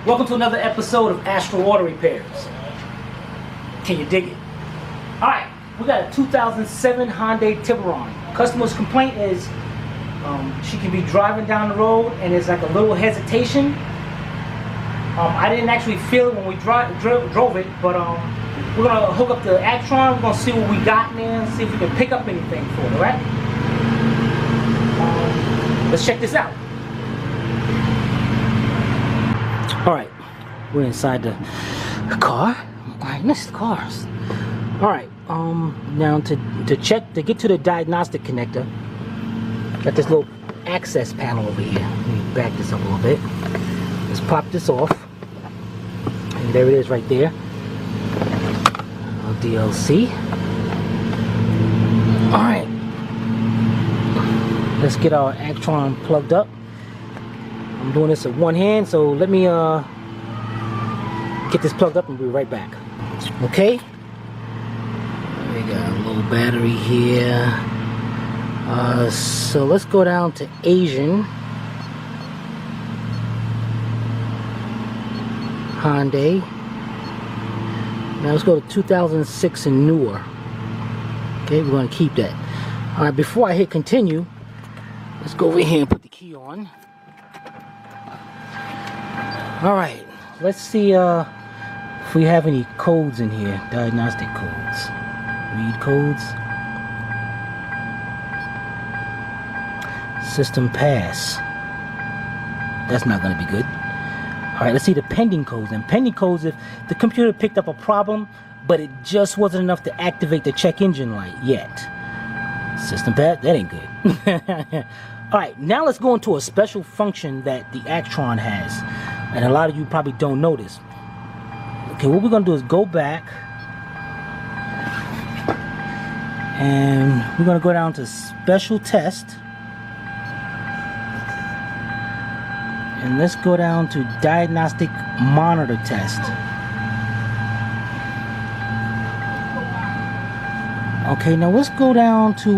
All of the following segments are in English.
Welcome to another episode of Astral Auto Repairs. Can you dig it? Alright, we got a 2007 Hyundai Tiburon. Customer's complaint is she can be driving down the road and there's like a little hesitation. I didn't actually feel it when we drove it, but we're going to hook up the Actron. We're going to see what we got in there and see if we can pick up anything for it, alright? Let's check this out. Alright, we're inside the car. Alright, next cars. Alright, now to get to the diagnostic connector, got this little access panel over here. Let me back this up a little bit. Let's pop this off. And there it is right there. DLC. Alright. Let's get our Actron plugged up. I'm doing this with one hand, so let me get this plugged up and be right back. Okay. We got a little battery here. So let's go down to Asian. Hyundai. Now let's go to 2006 and newer. Okay, we're going to keep that. Alright, before I hit continue, let's go over here and put the key on. Alright, let's see if we have any codes in here. Diagnostic codes. Read codes. System pass. That's not going to be good. Alright, let's see the pending codes. And pending codes, if the computer picked up a problem, but it just wasn't enough to activate the check engine light yet. System pass, that ain't good. Alright, now let's go into a special function that the Actron has. And a lot of you probably don't know this. Okay, what we're going to do is go back. And we're going to go down to special test. And let's go down to diagnostic monitor test. Okay, now let's go down to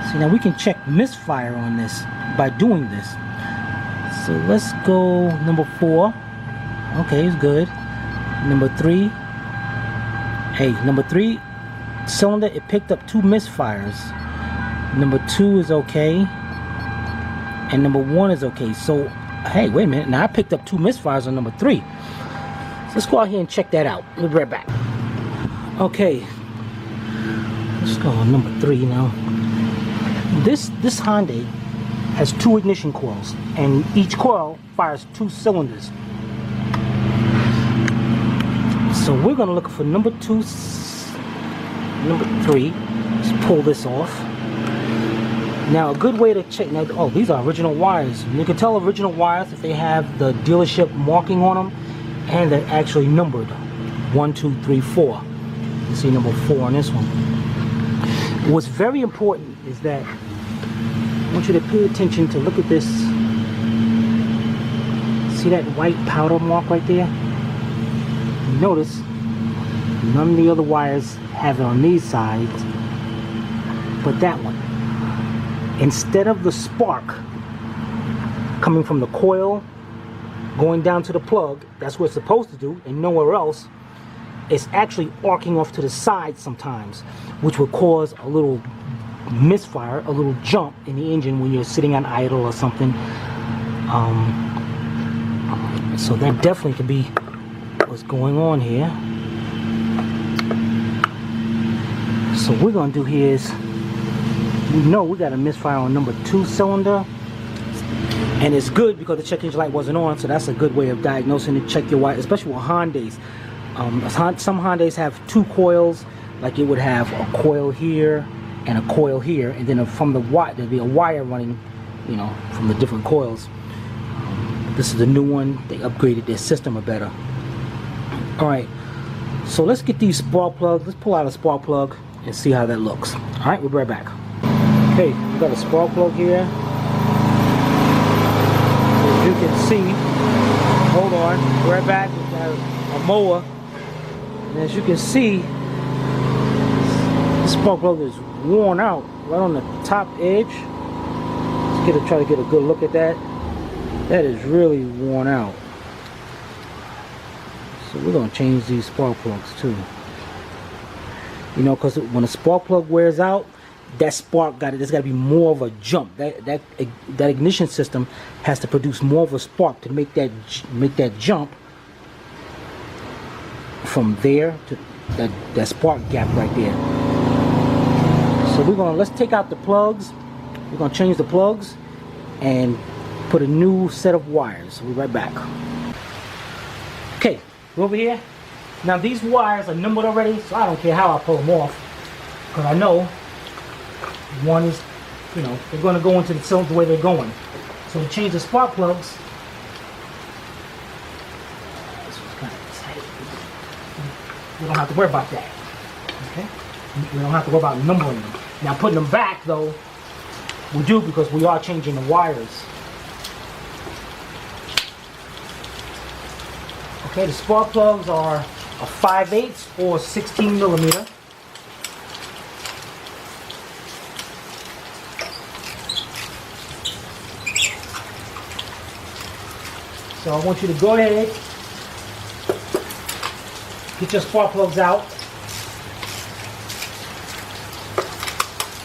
see, now we can check misfire on this by doing this. So let's go number 4. Okay, it's good. Number 3. Hey, number 3 cylinder, it picked up 2 misfires. Number 2 is okay. And number 1 is okay. So, hey, wait a minute. Now I picked up 2 misfires on number 3. So let's go out here and check that out. We'll be right back. Okay. Let's go on number 3 now. This Hyundai has 2 ignition coils, and each coil fires 2 cylinders. So we're going to look for number 3. Let's pull this off. Now a good way to check, now, oh, these are original wires. You can tell original wires if they have the dealership marking on them, and they're actually numbered 1, 2, 3, 4. You see number 4 on this one. What's very important is that I want you to pay attention to look at this. See that white powder mark right there? Notice none of the other wires have it on these sides, but that one. Instead of the spark coming from the coil going down to the plug, that's what it's supposed to do and nowhere else, it's actually arcing off to the side sometimes, which will cause a little misfire, a little jump in the engine when you're sitting on idle or something. So that definitely could be what's going on here. So what we're going to do here is, we know we got a misfire on number 2 cylinder, and it's good because the check engine light wasn't on, so that's a good way of diagnosing it. Check your wire, especially with Hyundais. Some Hyundais have 2 coils, like it would have a coil here and a coil here, and then from the wire there'd be a wire running, you know, from the different coils. This is the new one. They upgraded their system a better. Alright, so let's get these spark plugs. Let's pull out a spark plug and see how that looks. Alright, we'll be right back. Okay, we got a spark plug here. As you can see, hold on, we're right back. We got a mower, and as you can see, the spark plug is worn out right on the top edge. Let's try to get a good look at that. That is really worn out. So we're gonna change these spark plugs too. You know, because when a spark plug wears out, that spark there's got to be more of a jump. That ignition system has to produce more of a spark to make that jump from there to that spark gap right there. So let's take out the plugs. We're gonna change the plugs and put a new set of wires. We'll be right back. Okay, we're over here. Now these wires are numbered already, so I don't care how I pull them off, because I know one is, you know, they're going to go into the cylinder the way they're going. So to change the spark plugs, this one's kind of tight. We don't have to worry about that. Okay? We don't have to worry about numbering them. Now putting them back though, we do, because we are changing the wires. Okay, the spark plugs are a 5/8 or 16 millimeter. So I want you to go ahead, get your spark plugs out,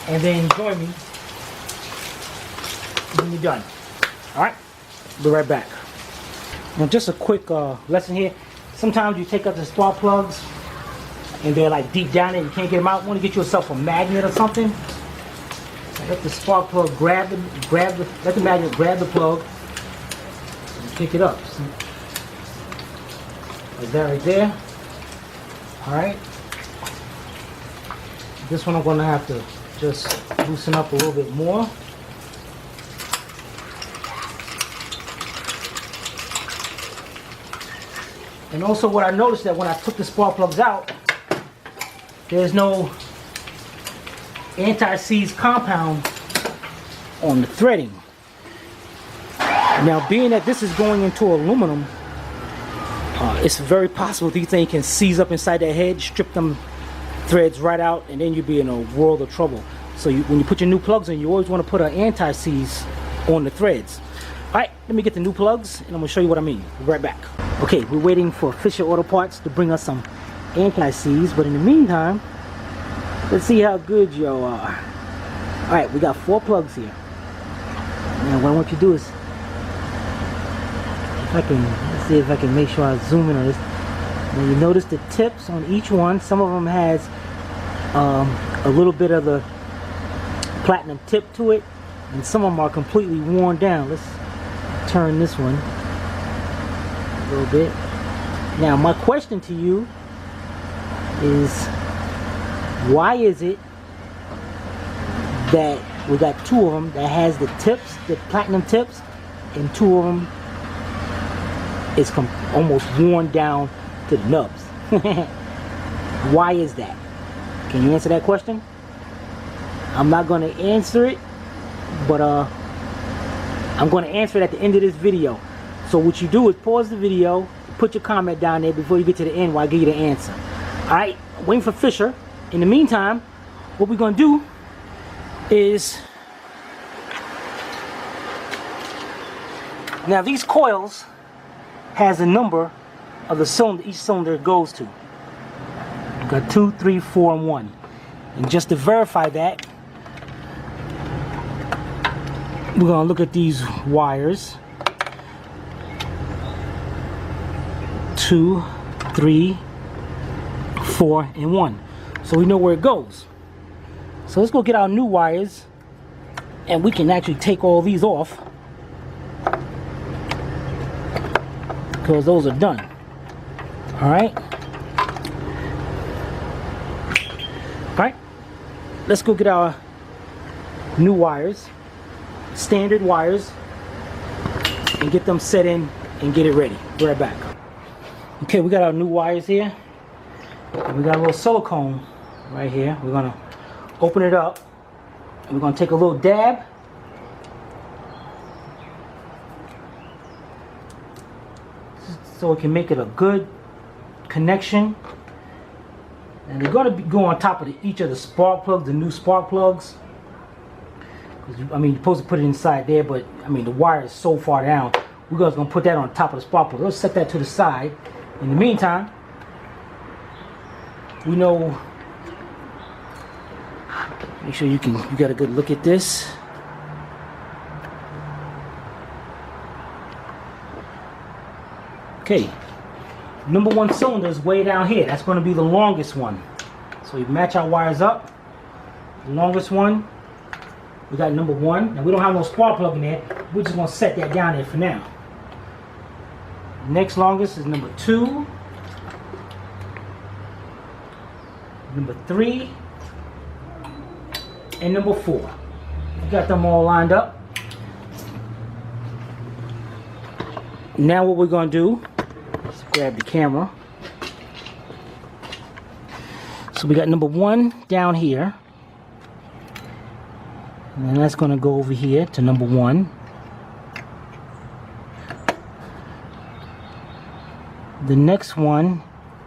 and then join me when you're done. Alright, be right back. Now just a quick lesson here. Sometimes you take out the spark plugs and they're like deep down there, you can't get them out. You want to get yourself a magnet or something. Let the spark plug let the magnet grab the plug and pick it up. See? Like that right there. Alright. This one I'm going to have to just loosen up a little bit more. And also what I noticed, that when I took the spark plugs out, there's no anti-seize compound on the threading. Now being that this is going into aluminum, it's very possible these things can seize up inside that head, strip them threads right out, and then you'd be in a world of trouble. So when you put your new plugs in, you always want to put an anti-seize on the threads. Alright, let me get the new plugs and I'm going to show you what I mean. We'll be right back. Okay, we're waiting for Fisher Auto Parts to bring us some anti-seize, but in the meantime, let's see how good y'all are. Alright, we got 4 plugs here. Now what I want you to do is, let's see if I can make sure I zoom in on this. Now you notice the tips on each one. Some of them has a little bit of the platinum tip to it, and some of them are completely worn down. Let's turn this one a little bit. Now my question to you is, why is it that we got 2 of them that has the tips, the platinum tips, and 2 of them is almost worn down to the nubs? Why is that? Can you answer that question? I'm not going to answer it, but I'm going to answer it at the end of this video. So what you do is pause the video, put your comment down there before you get to the end while I give you the answer. Alright, waiting for Fisher. In the meantime, what we're going to do is, now these coils has a number of the cylinder each cylinder goes to. We've got 2, 3, 4, and 1. And just to verify that, we're going to look at these wires. 2, 3, 4, and 1. So we know where it goes. So let's go get our new wires, and we can actually take all these off, because those are done. Alright? Alright, let's go get our new wires, standard wires, and get them set in and get it ready. Be right back. Okay, we got our new wires here. And we got a little silicone right here. We're going to open it up, and we're going to take a little dab. So it can make it a good connection. And they're going to go on top of each of the spark plugs, the new spark plugs. I mean, you're supposed to put it inside there, but I mean, the wire is so far down. we're just gonna put that on top of the spark plug. Let's set that to the side. In the meantime, we know, make sure you got a good look at this. Okay, number 1 cylinder is way down here. That's going to be the longest one. So we match our wires up. The longest one, we got number 1. Now we don't have no spark plug in there. We're just going to set that down there for now. Next longest is number 2. Number 3. And number 4. We got them all lined up. Now what we're going to do, let's grab the camera. So we got number 1 down here. And then that's going to go over here to number 1. The next one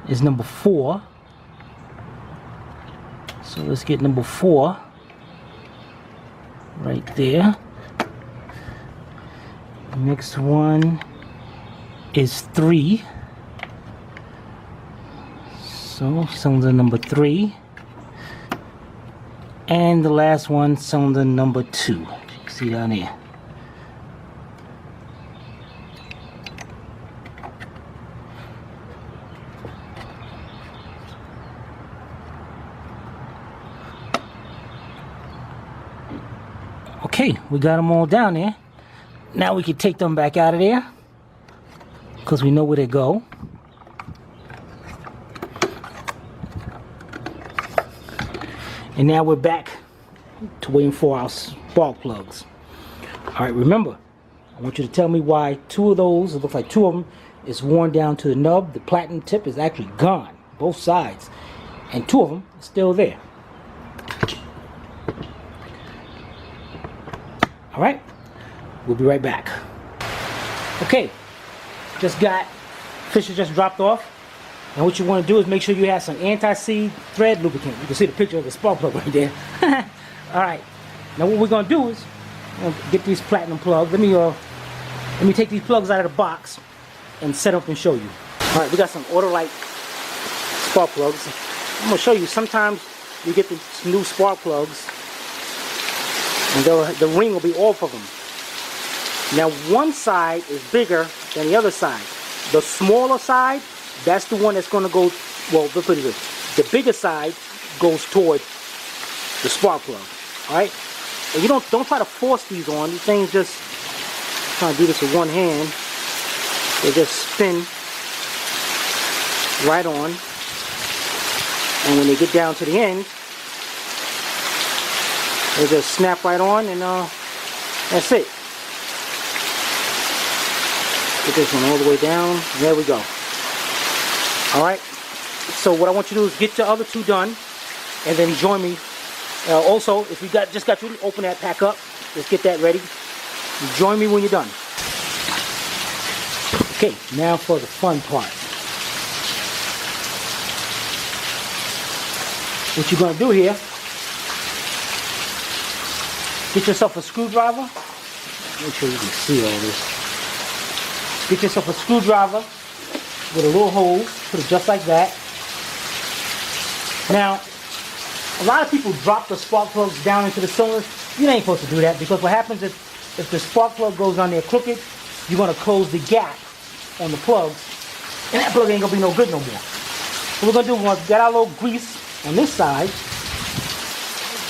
is number 4. So let's get number 4 right there. Next one is 3. So cylinder number 3. And the last one, cylinder number 2. You can see down there. Okay, we got them all down there. Now we can take them back out of there because we know where they go. And now we're back to waiting for our spark plugs. Alright, remember, I want you to tell me why 2 of those, it looks like 2 of them, is worn down to the nub. The platinum tip is actually gone, both sides. And 2 of them are still there. Alright, we'll be right back. Okay, just got, fish just dropped off. And what you want to do is make sure you have some anti-seed thread lubricant. You can see the picture of the spark plug right there. Alright, now what we're going to do is get these platinum plugs. Let me take these plugs out of the box and set up and show you. Alright, we got some Autolite spark plugs. I'm going to show you, sometimes you get the new spark plugs and the ring will be off of them. Now one side is bigger than the other side. The smaller side, that's the one that's going to go, well, let's put it this way. The bigger side goes toward the spark plug. Alright? And you don't try to force these on. These things just, I'm trying to do this with one hand. They just spin right on. And when they get down to the end, they just snap right on, and that's it. Get this one all the way down. There we go. Alright, so what I want you to do is get your other 2 done, and then join me. Also, if you just got you to open that pack up, let's get that ready. Join me when you're done. Okay, now for the fun part. What you're going to do here, get yourself a screwdriver. Make sure you can see all this. Get yourself a screwdriver with a little hole, put it just like that. Now, a lot of people drop the spark plugs down into the cylinders. You ain't supposed to do that, because what happens is, if the spark plug goes on there crooked, you're going to close the gap on the plugs, and that plug ain't going to be no good no more. What we're going to do, we're going to get our little grease on this side,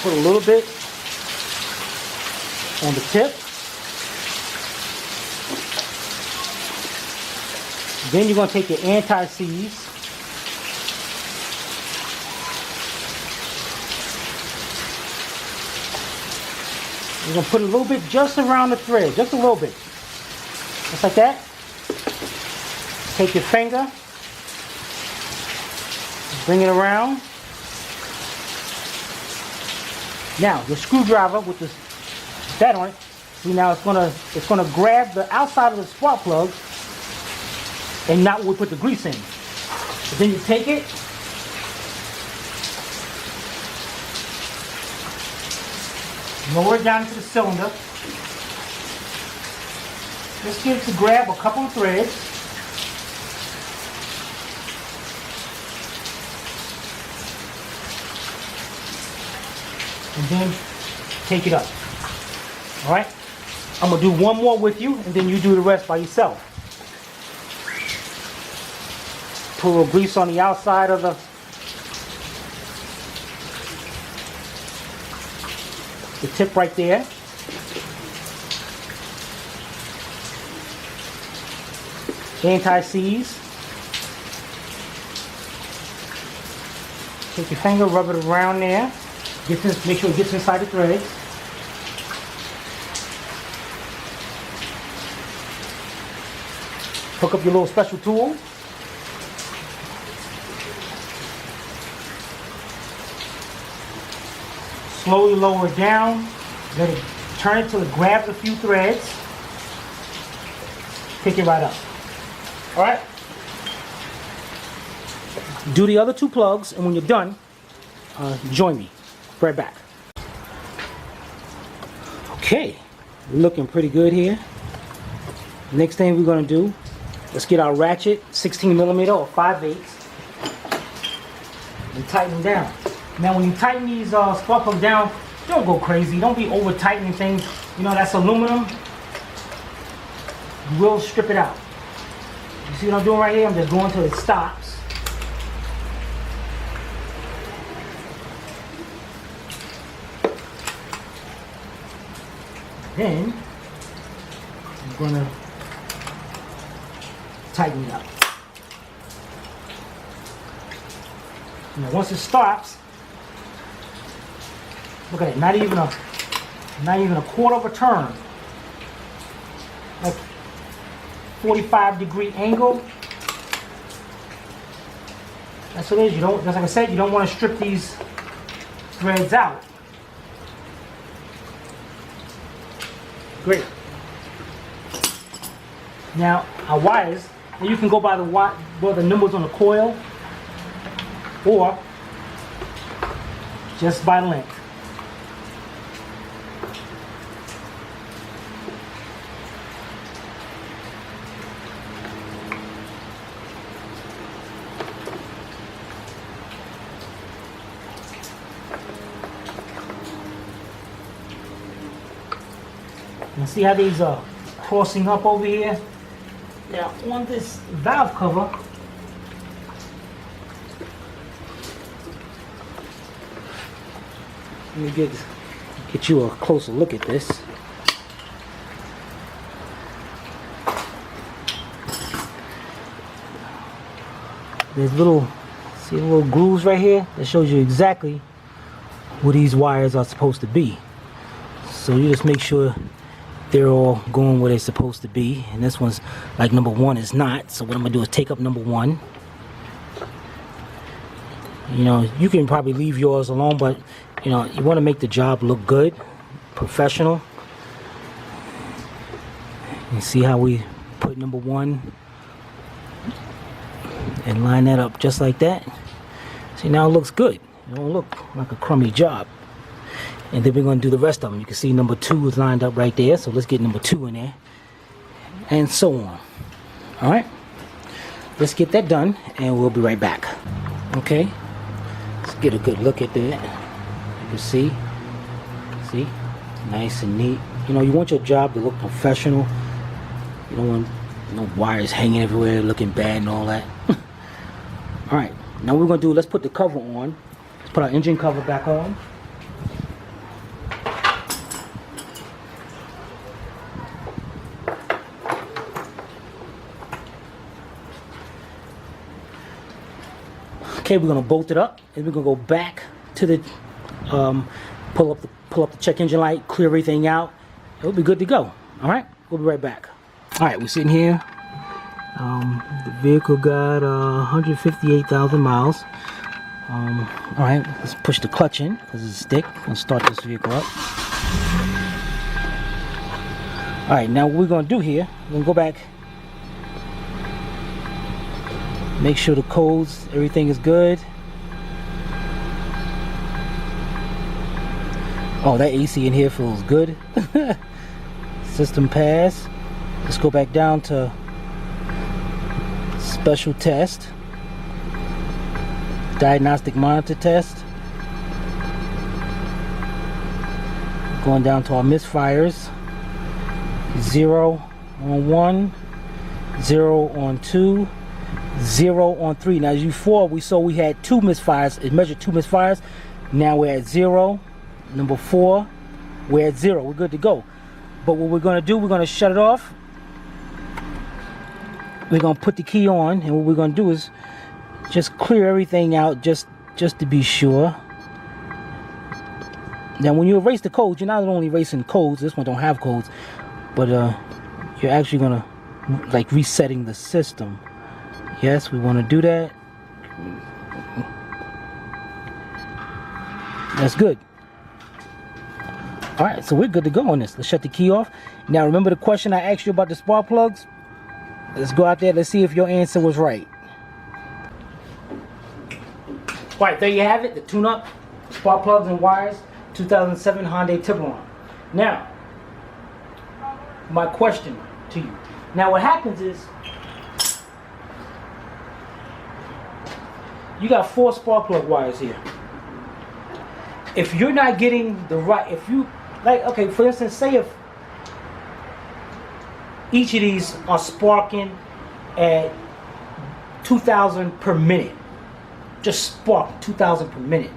put a little bit on the tip. Then you're going to take your anti-seize. You're going to put a little bit just around the thread, just a little bit. Just like that. Take your finger, bring it around. Now, your screwdriver with that on it, see, now it's gonna grab the outside of the spark plug and not where we put the grease in. But then you take it, lower it down into the cylinder. Just get to grab a couple of threads. And then take it up. Alright? I'm going to do one more with you, and then you do the rest by yourself. Put a little grease on the outside of the tip right there. Anti-seize. Take your finger, rub it around there. Make sure it gets inside the threads. Hook up your little special tool. Slowly lower it down. Let it turn it till it grabs a few threads. Pick it right up. Alright? Do the other two plugs, and when you're done, join me. Right back. Okay, looking pretty good here. Next thing we're going to do, let's get our ratchet 16mm or 5/8 and tighten down. Now when you tighten these spark plugs down, don't go crazy. Don't be over tightening things. You know, that's aluminum. You will strip it out. You see what I'm doing right here? I'm just going till it stops. Then I'm going to tighten it up. Now once it stops, look at it, not even a quarter of a turn. Like 45-degree angle. That's what it is. You don't, like I said, you don't want to strip these threads out. Great. Now our wires, you can go by the numbers on the coil, or just by length. Now see how these are crossing up over here? Now on this valve cover, let me get you a closer look at this. There's see the little grooves right here? That shows you exactly where these wires are supposed to be. So you just make sure they're all going where they're supposed to be, and this one's like number 1 is not. So what I'm gonna do is take up number 1. You know, you can probably leave yours alone, but you know, you want to make the job look good, professional. You see how we put number 1 and line that up just like that. See, now it looks good. It don't look like a crummy job. And then we're going to do the rest of them. You can see number 2 is lined up right there. So let's get number 2 in there. And so on. Alright. Let's get that done and we'll be right back. Okay. Let's get a good look at that. You can see. See? Nice and neat. You know, you want your job to look professional. You don't want no wires hanging everywhere looking bad and all that. Alright. Now what we're going to do, let's put the cover on. Let's put our engine cover back on. Okay, we're gonna bolt it up, and we're gonna go back to the pull up the check engine light, clear everything out. It'll be good to go. All right, we'll be right back. All right, we're sitting here. The vehicle got 158,000 miles. All right, let's push the clutch in because it's a stick. We'll start this vehicle up. All right, now what we're gonna do here, we're gonna go back. Make sure the codes, everything is good. Oh, that AC in here feels good. System pass. Let's go back down to special test, diagnostic monitor test. Going down to our misfires. 0 on 1, 0 on 2, 0 on 3. Now as before we saw we had 2 misfires. It measured 2 misfires. Now we're at 0. Number 4, we're at 0. We're good to go. But what we're going to do, we're going to shut it off. We're going to put the key on, and what we're going to do is just clear everything out just to be sure. Now when you erase the codes, you're not only erasing codes, this one don't have codes, but you're actually going to like resetting the system. Yes, we want to do that. That's good. Alright, so we're good to go on this. Let's shut the key off. Now remember the question I asked you about the spark plugs? Let's go out there, let's see if your answer was right. Alright, there you have it, the tune-up, spark plugs and wires, 2007 Hyundai Tiburon. Now, my question to you. Now what happens is, you got 4 spark plug wires here. If you're not getting the right, if you, like, okay, for instance, say if each of these are sparking at 2,000 per minute, just spark 2,000 per minute.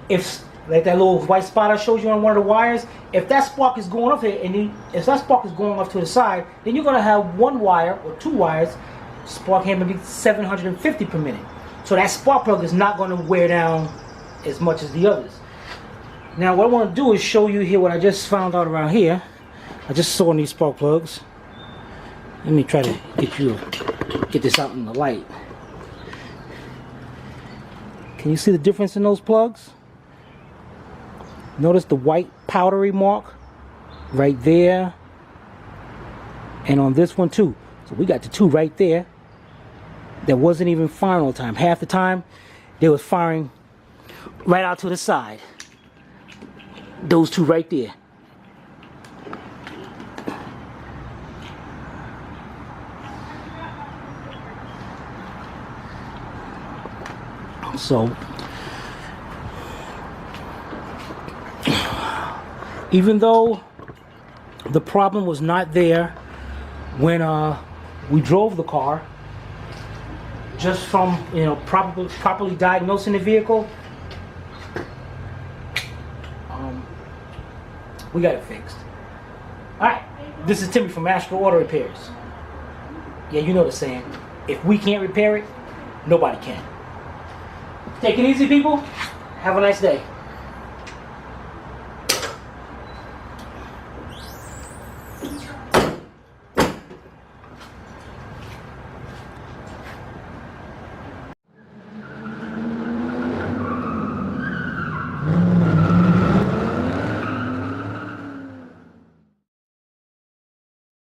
If, like that little white spot I showed you on one of the wires, if that spark is going up here, and if that spark is going off to the side, then you're going to have 1 wire or 2 wires sparking maybe 750 per minute. So that spark plug is not going to wear down as much as the others. Now what I want to do is show you here what I just found out around here. I just saw in these spark plugs. Let me try to get this out in the light. Can you see the difference in those plugs? Notice the white powdery mark right there, and on this one too. So we got the 2 right there that wasn't even firing all the time. Half the time they was firing right out to the side. Those 2 right there. So even though the problem was not there when we drove the car, just from properly diagnosing the vehicle, we got it fixed. Alright, this is Timmy from Astro Auto Repairs. Yeah, you know the saying, if we can't repair it, nobody can. Take it easy, people. Have a nice day.